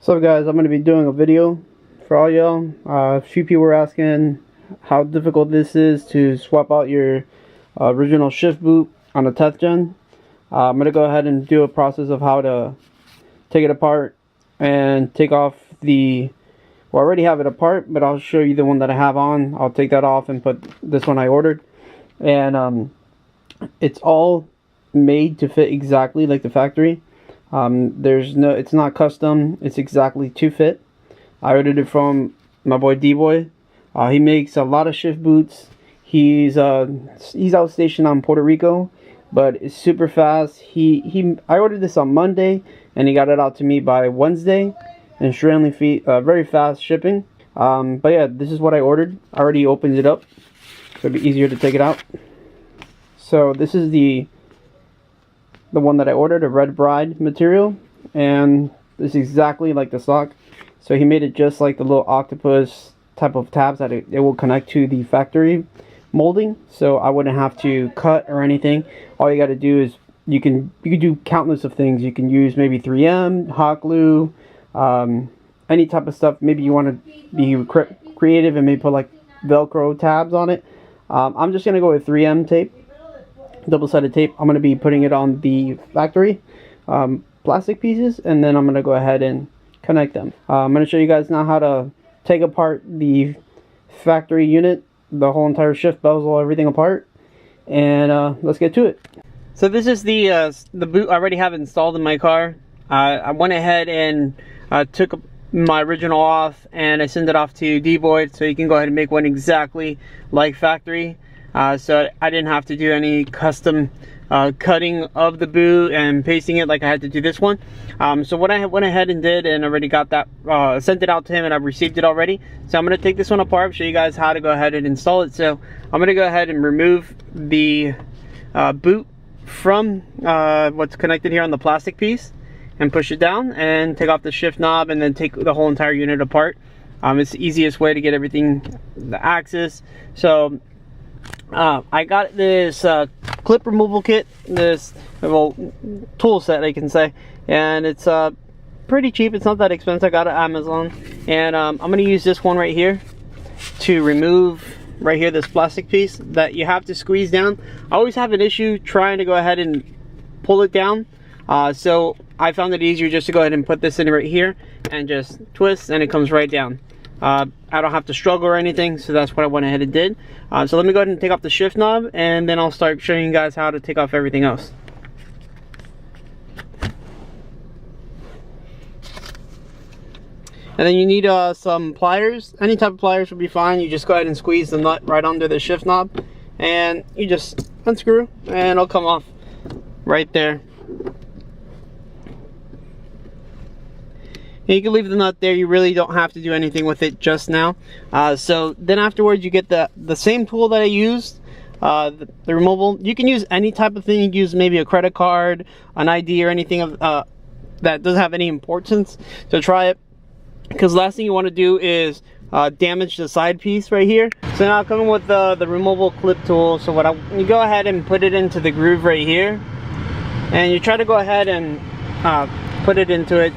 So guys, I'm going to be doing a video for all y'all. A few people were asking how difficult this is to swap out your original shift boot on a 10th gen. I'm going to go ahead and do a process of how to take it apart and take off the, well, I already have it apart, but I'll show you the one that I have on. I'll take that off and put this one I ordered. And it's all made to fit exactly like the factory. It's not custom, it's exactly to fit. I ordered it from my boy DBoyz. He makes a lot of shift boots. He's out stationed on Puerto Rico, but it's super fast. I ordered this on Monday and he got it out to me by Wednesday, and extremely very fast shipping. But yeah, this is what I ordered. I already opened it up, so it'll be easier to take it out. So this is the one that I ordered, a red bride material, and this is exactly like the sock. So he made it just like the little octopus type of tabs that it will connect to the factory molding, so I wouldn't have to cut or anything. All you got to do is you can do countless of things. You can use maybe 3M, hot glue, any type of stuff. Maybe you want to be creative and maybe put like Velcro tabs on it. I'm just gonna go with 3M tape, double-sided tape. I'm going to be putting it on the factory plastic pieces, and then I'm going to go ahead and connect them. I'm going to show you guys now how to take apart the factory unit, the whole entire shift bezel, everything apart, and let's get to it. So this is the boot I already have installed in my car. I went ahead and took my original off, and I sent it off to DBoyz so you can go ahead and make one exactly like factory. So I didn't have to do any custom cutting of the boot and pasting it like I had to do this one. So what I went ahead and did, and already got that, sent it out to him, and I've received it already. So I'm going to take this one apart, show you guys how to go ahead and install it. So I'm going to go ahead and remove the boot from what's connected here on the plastic piece, and push it down and take off the shift knob, and then take the whole entire unit apart. It's the easiest way to get everything, the axis. So I got this clip removal kit, this little tool set I can say, and it's pretty cheap. It's not that expensive. I got it on Amazon, and I'm going to use this one right here to remove right here this plastic piece that you have to squeeze down. I always have an issue trying to go ahead and pull it down, so I found it easier just to go ahead and put this in right here and just twist, and it comes right down. I don't have to struggle or anything, so that's what I went ahead and did. So let me go ahead and take off the shift knob, and then I'll start showing you guys how to take off everything else. And then you need some pliers. Any type of pliers would be fine. You just go ahead and squeeze the nut right under the shift knob, and you just unscrew, and it'll come off right there. And you can leave the nut there. You really don't have to do anything with it just now. So then afterwards, you get the same tool that I used, the removable. You can use any type of thing. You can use maybe a credit card, an ID, or anything of that doesn't have any importance. So try it, because last thing you want to do is damage the side piece right here. So now coming with the removable clip tool. So you go ahead and put it into the groove right here, and you try to go ahead and put it into it,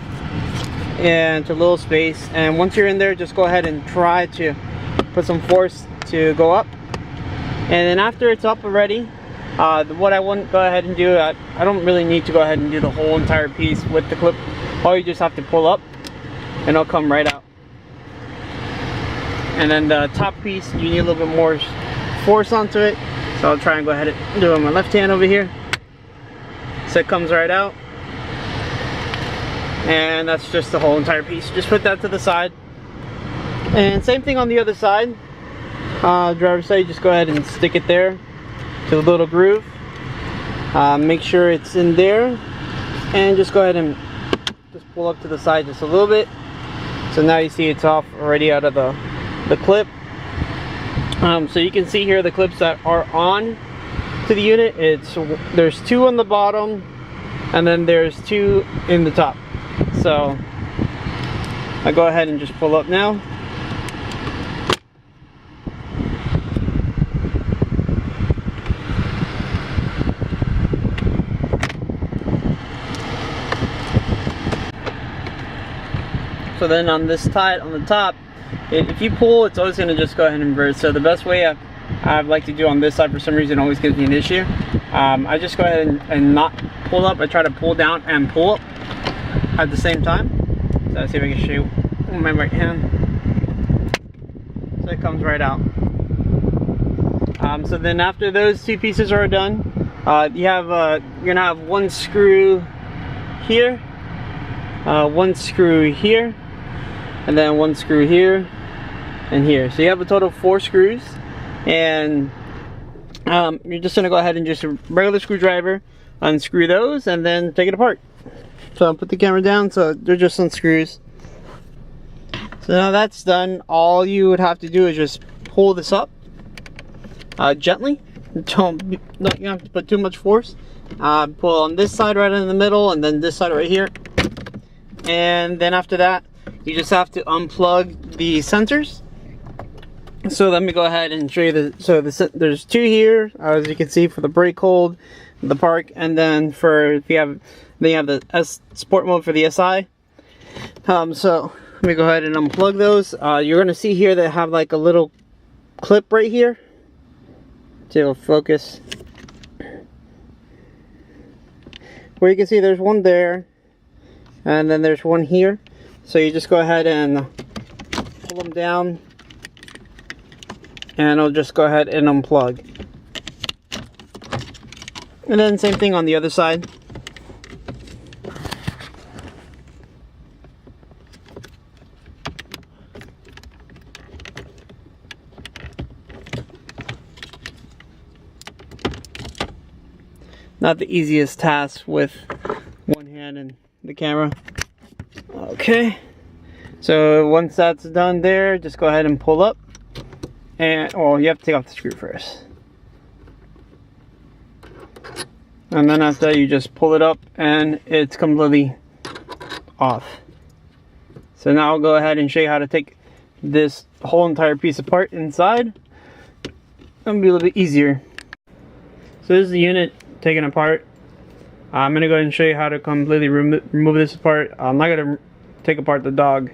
into a little space, and once you're in there, just go ahead and try to put some force to go up. And then after it's up already, what I wouldn't go ahead and do, I don't really need to go ahead and do the whole entire piece with the clip. All you just have to pull up, and it'll come right out. And then the top piece, you need a little bit more force onto it, so I'll try and go ahead and do it with my left hand over here, so it comes right out. And that's just the whole entire piece. Just put that to the side, and same thing on the other side. Driver's side, just go ahead and stick it there to the little groove. Make sure it's in there, and just go ahead and just pull up to the side just a little bit. So now you see it's off already out of the clip. So you can see here the clips that are on to the unit. There's two on the bottom, and then there's two in the top. So I go ahead and just pull up now. So then on this tie on the top, if you pull, it's always going to just go ahead and invert. So the best way I like to do on this side, for some reason, always gives me an issue. I just go ahead and not pull up. I try to pull down and pull up at the same time. So let's see if I can show you with my right hand. So it comes right out. So then after those two pieces are done, you're gonna have one screw here, one screw here, and then one screw here and here. So you have a total of 4 screws, and you're just gonna go ahead and just a regular screwdriver unscrew those and then take it apart. So I'll put the camera down, so they're just on screws. So now that's done, all you would have to do is just pull this up gently. You don't have to put too much force. Pull on this side right in the middle, and then this side right here. And then after that, you just have to unplug the sensors. So let me go ahead and show you there's 2 here, as you can see, for the brake hold, the park, and then then you have the sport mode for the SI. So let me go ahead and unplug those. You're gonna see here they have like a little clip right here. So it'll focus. Where you can see there's one there, and then there's one here. So you just go ahead and pull them down, and it'll just go ahead and unplug. And then same thing on the other side. Not the easiest task with one hand and the camera. Okay, so once that's done there, just go ahead and pull up. And well, you have to take off the screw first. And then after that, you just pull it up and it's completely off. So now I'll go ahead and show you how to take this whole entire piece apart inside. It'll be a little bit easier. So this is the unit taken apart. I'm gonna go ahead and show you how to completely remove this apart. I'm not gonna take apart the dog.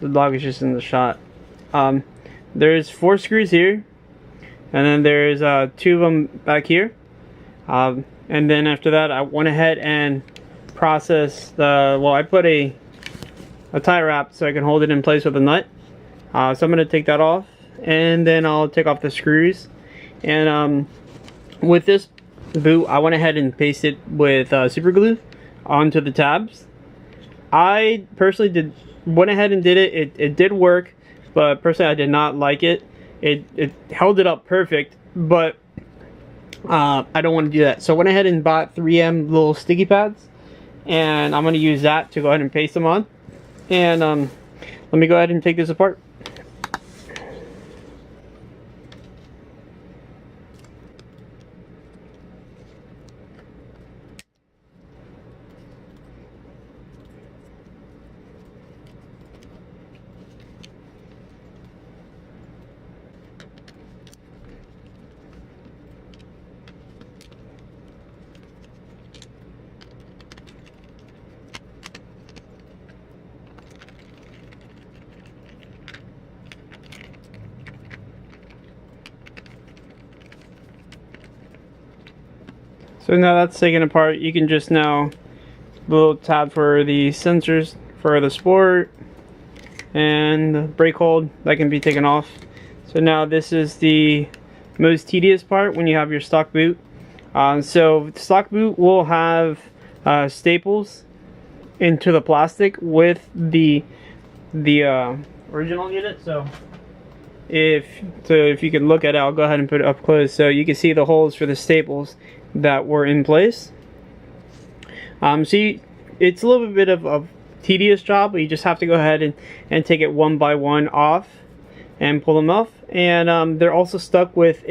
The dog is just in the shot. There's 4 screws here, and then there's 2 of them back here. And then after that, I went ahead and processed I put a tie wrap so I can hold it in place with a nut. So I'm gonna take that off, and then I'll take off the screws. And with this boot, I went ahead and pasted with super glue onto the tabs. I personally went ahead and did it. It did work, but personally I did not like it. It held it up perfect, but I don't want to do that. So I went ahead and bought 3M little sticky pads, and I'm going to use that to go ahead and paste them on. And let me go ahead and take this apart. So now that's taken apart, you can just now, little tab for the sensors for the sport and the brake hold, that can be taken off. So now this is the most tedious part when you have your stock boot. So the stock boot will have staples into the plastic with the original unit. So if you can look at it, I'll go ahead and put it up close so you can see the holes for the staples that were in place. See, it's a little bit of a tedious job, but you just have to go ahead and take it one by one off and pull them off. And they're also stuck with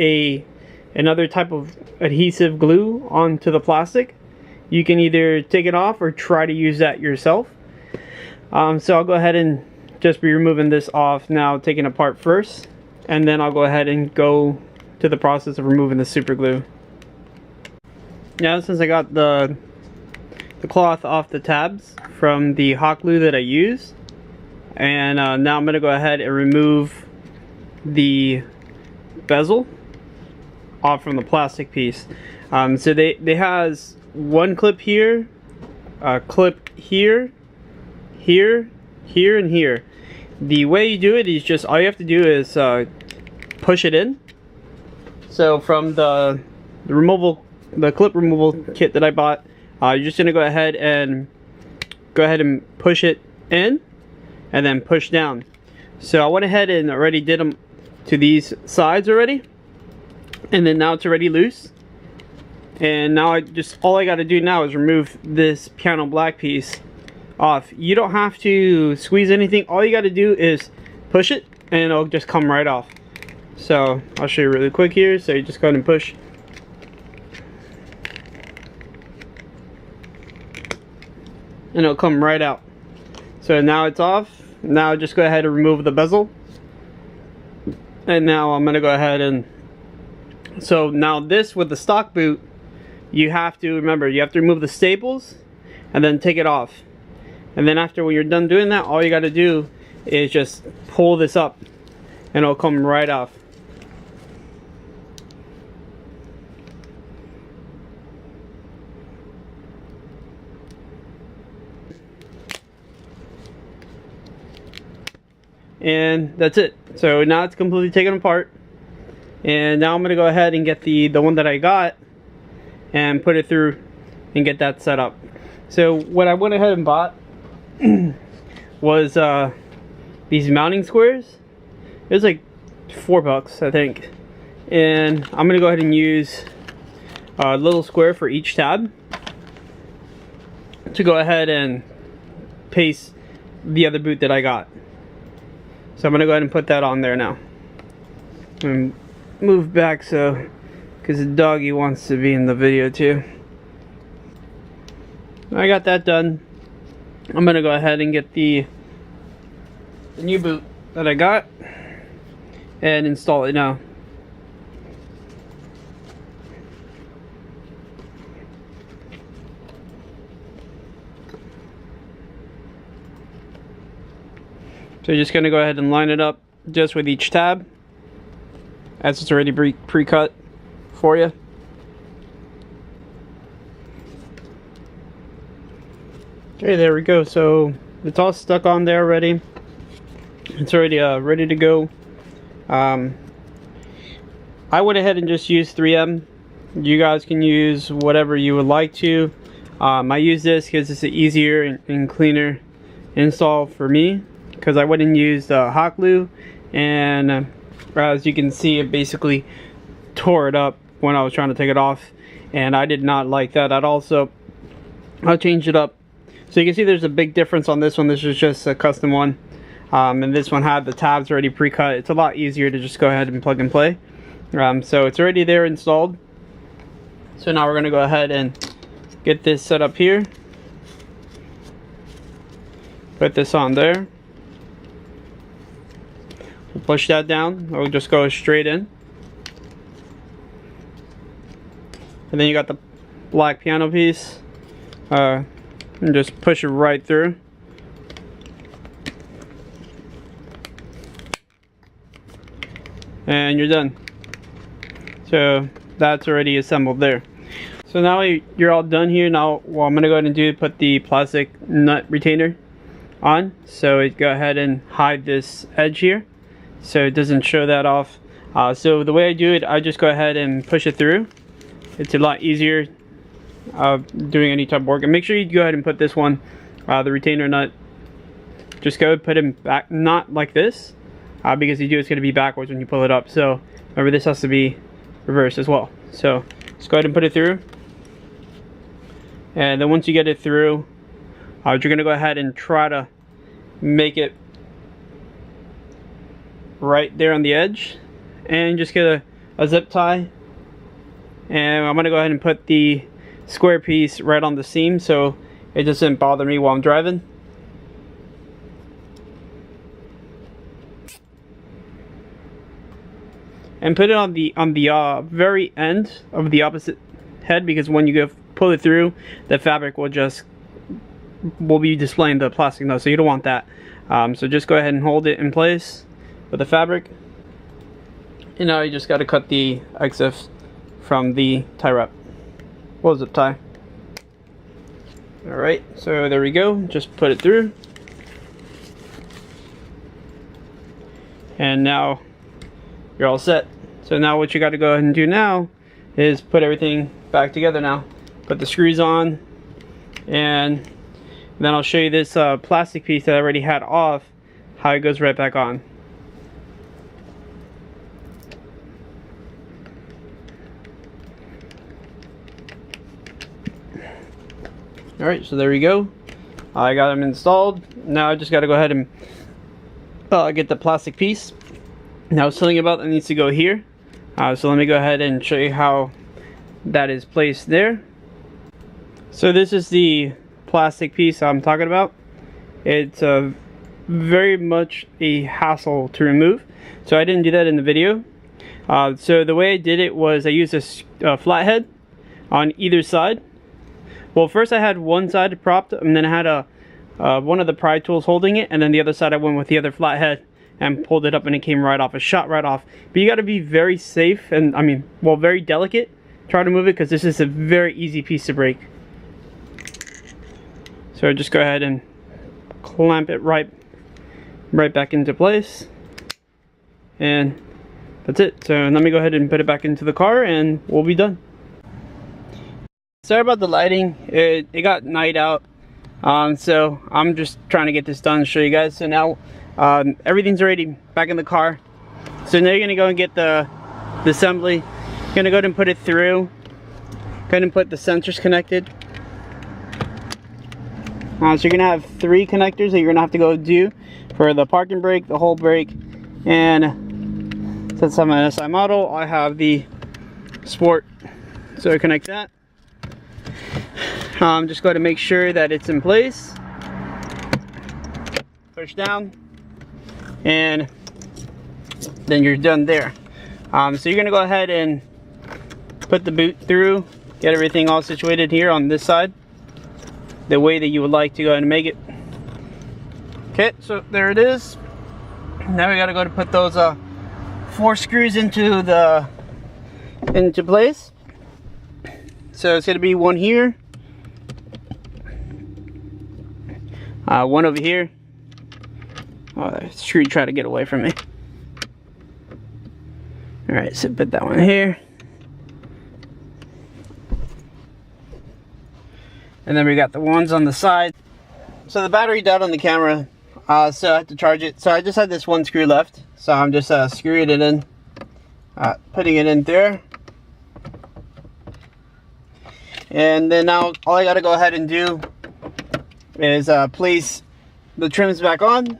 another type of adhesive glue onto the plastic. You can either take it off or try to use that yourself. So I'll go ahead and just be removing this off now, taking it apart first, and then I'll go ahead and go to the process of removing the super glue. Now, since I got the cloth off the tabs from the hot glue that I used, And now I'm going to go ahead and remove the bezel off from the plastic piece. So they has one clip here, a clip here, here, here, and here. The way you do it is just, all you have to do is push it in. So from the clip removal kit that I bought, you're just gonna go ahead and push it in and then push down. So I went ahead and already did them to these sides already, and then now it's already loose. And now all I got to do now is remove this piano black piece off. You don't have to squeeze anything. All you got to do is push it and it'll just come right off. So I'll show you really quick here. So you just go ahead and push, and it'll come right out. So now it's off. Now just go ahead and remove the bezel. And now I'm going to go ahead and, so now this with the stock boot, you have to remember, you have to remove the staples and then take it off. And then after, when you're done doing that, all you got to do is just pull this up and it'll come right off. And that's it. So now it's completely taken apart. And now I'm going to go ahead and get the one that I got and put it through and get that set up. So what I went ahead and bought was these mounting squares. It was like $4, I think. And I'm going to go ahead and use a little square for each tab to go ahead and paste the other boot that I got. So I'm going to go ahead and put that on there now. And move back so, because the doggy wants to be in the video too. I got that done. I'm going to go ahead and get the new boot that I got and install it now. So you're just going to go ahead and line it up just with each tab, as it's already pre-cut for you. Okay, there we go. So it's all stuck on there already. It's already ready to go. I went ahead and just used 3M. You guys can use whatever you would like to. I use this because it's an easier and cleaner install for me, because I went and used hot glue, and as you can see, it basically tore it up when I was trying to take it off, and I did not like that at all. So I'll change it up. So you can see there's a big difference on this one. This is just a custom one, and this one had the tabs already pre-cut. It's a lot easier to just go ahead and plug and play. So it's already there installed. So now we're going to go ahead and get this set up here. Put this on there. We'll push that down. We'll just go straight in. And then you got the black piano piece. And just push it right through. And you're done. So that's already assembled there. So now you're all done here. Now what I'm going to go ahead and do is put the plastic nut retainer on. So go ahead and hide this edge here, so it doesn't show that off. So the way I do it, I just go ahead and push it through. It's a lot easier doing any type of work. And make sure you go ahead and put this one, the retainer nut, just go put him back, not like this, because you do, it's going to be backwards when you pull it up. So remember, this has to be reversed as well. So just go ahead and put it through. And then once you get it through, you're going to go ahead and try to make it right there on the edge, and just get a zip tie. And I'm going to go ahead and put the square piece right on the seam so it doesn't bother me while I'm driving. And put it on the very end of the opposite head, because when you go pull it through, the fabric will be displaying the plastic nut, so you don't want that. So just go ahead and hold it in place with the fabric. And now you just got to cut the excess from the tie wrap. Well, zip tie. Alright, so there we go. Just put it through. And now you're all set. So now what you got to go ahead and do now is put everything back together now. Put the screws on, and then I'll show you this plastic piece that I already had off, how it goes right back on. Alright, so there we go. I got them installed. Now I just got to go ahead and get the plastic piece. Now something about that needs to go here. So let me go ahead and show you how that is placed there. So this is the plastic piece I'm talking about. It's very much a hassle to remove, so I didn't do that in the video. So the way I did it was I used a flathead on either side. Well, first I had one side propped, and then I had one of the pry tools holding it, and then the other side I went with the other flathead and pulled it up, and it came right off. It shot right off. But you got to be very safe and very delicate. Try to move it because this is a very easy piece to break. So just go ahead and clamp it right back into place, and that's it. So let me go ahead and put it back into the car, and we'll be done. Sorry about the lighting. It got night out, so I'm just trying to get this done and show you guys. So now everything's already back in the car. So now you're gonna go and get the assembly. You're gonna go ahead and put it through. Go ahead and put the sensors connected. So you're gonna have 3 connectors that you're gonna have to go do for the parking brake, the whole brake, and since I'm an SI model, I have the Sport. So connect that. Just go ahead and make sure that it's in place. Push down, and then you're done there. So you're gonna go ahead and put the boot through, get everything all situated here on this side, the way that you would like to go ahead and make it. Okay, so there it is. Now we gotta go to put those 4 screws into place. So it's gonna be one here, one over here. Oh, that screw tried to get away from me. All right, so put that one here. And then we got the ones on the side. So the battery died on the camera, so I had to charge it. So I just had this one screw left. So I'm just screwing it in, putting it in there. And then now all I gotta go ahead and do is place the trims back on.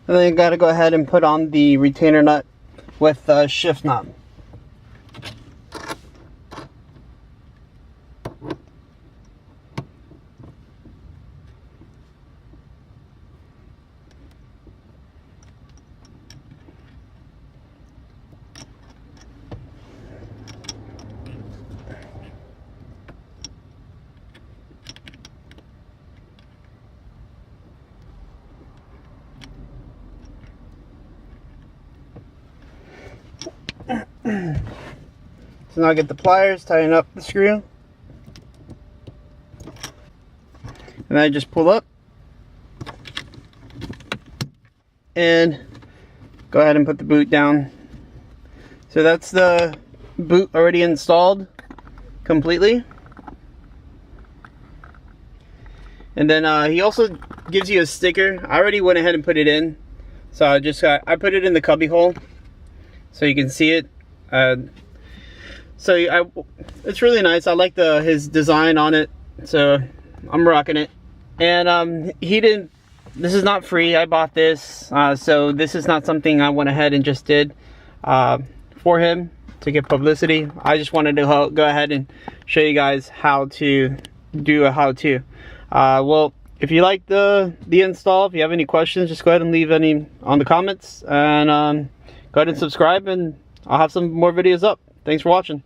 And then you gotta go ahead and put on the retainer nut with the shift knob. So now I get the pliers, tighten up the screw, and I just pull up and go ahead and put the boot down. So that's the boot already installed completely. And then he also gives you a sticker. I already went ahead and put it in, so I put it in the cubby hole so you can see it. It's really nice. I like his design on it, so I'm rocking it. And this is not free. I bought this, so this is not something I went ahead and just did for him to get publicity. I just wanted to go ahead and show you guys how to do a how-to. Well, if you like the install, if you have any questions, just go ahead and leave any on the comments, and go ahead and subscribe, and I'll have some more videos up. Thanks for watching.